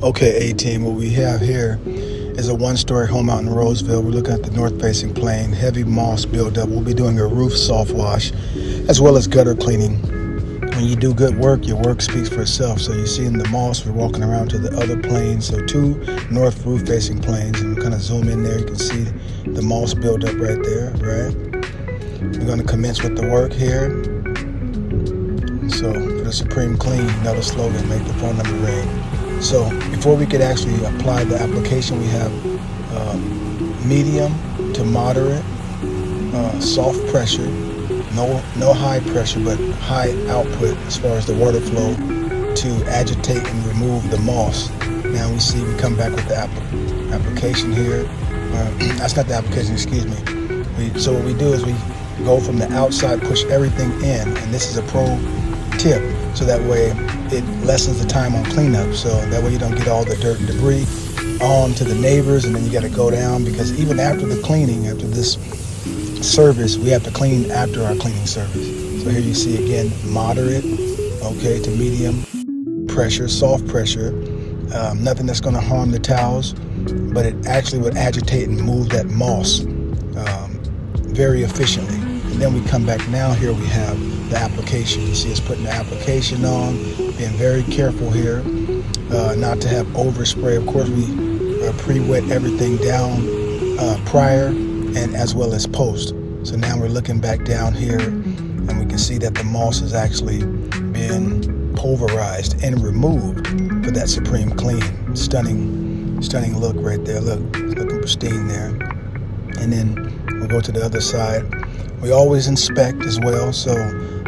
Okay, A-Team, what we have here is a one-story home out in Roseville. We're looking at the north-facing plane, heavy moss buildup. We'll be doing a roof soft wash as well as gutter cleaning. When you do good work, your work speaks for itself. So you see in the moss, we're walking around to the other planes. So 2 north roof-facing planes, and we'll kind of zoom in there. You can see the moss buildup right there, right? We're going to commence with the work here. So for the Supreme Clean, another slogan, make the phone number ring. So before we could actually apply the application, we have medium to moderate, soft pressure, no high pressure, but high output as far as the water flow to agitate and remove the moss. Now we come back with the application here. That's not the application, excuse me. So what we do is we go from the outside, push everything in, and this is a pro tip, so that way it lessens the time on cleanup, so that way you don't get all the dirt and debris on to the neighbors, and then you got to go down, because even after the cleaning, after this service, we have to clean after our cleaning service. So here you see again, moderate, okay, to medium pressure, soft pressure, nothing that's going to harm the towels, but it actually would agitate and move that moss very efficiently. And then we come back now, here we have the application. You see us putting the application on, being very careful here not to have overspray. Of course, we pre-wet everything down prior and as well as post. So now we're looking back down here, and we can see that the moss has actually been pulverized and removed for that Supreme Clean. Stunning look right there. Look, it's looking pristine there. And then we'll go to the other side. We always inspect as well. So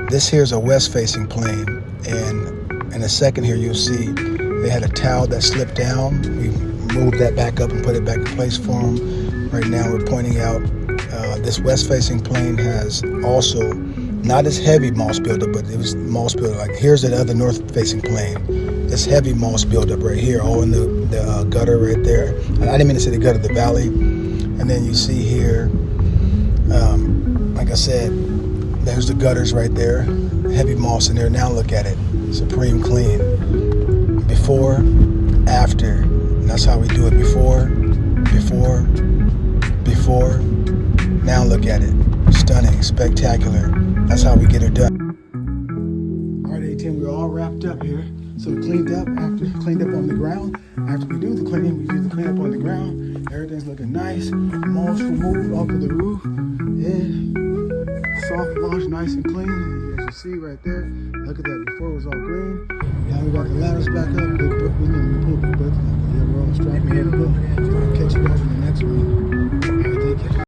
this here is a west-facing plane, and in a second here you'll see they had a towel that slipped down. We moved that back up and put it back in place for them. Right now we're pointing out this west-facing plane has also not as heavy moss buildup, but it was moss buildup. Like here's the other north-facing plane. This heavy moss buildup right here, all in the gutter right there. I didn't mean to say the gutter, the valley. And then you see here, like I said, there's the gutters right there, heavy moss in there. Now look at it, Supreme Clean. Before, after. And that's how we do it. Before. Now look at it. Stunning, spectacular. That's how we get it done. All right, A-Team, we're all wrapped up here. So we cleaned up on the ground. After we do the cleaning, we do the cleanup on the ground. Everything's looking nice. Moss removed off of the roof. And soft wash, nice and clean. As you see right there, look at that. Before it was all green. Now we got the ladders back up. We pulled the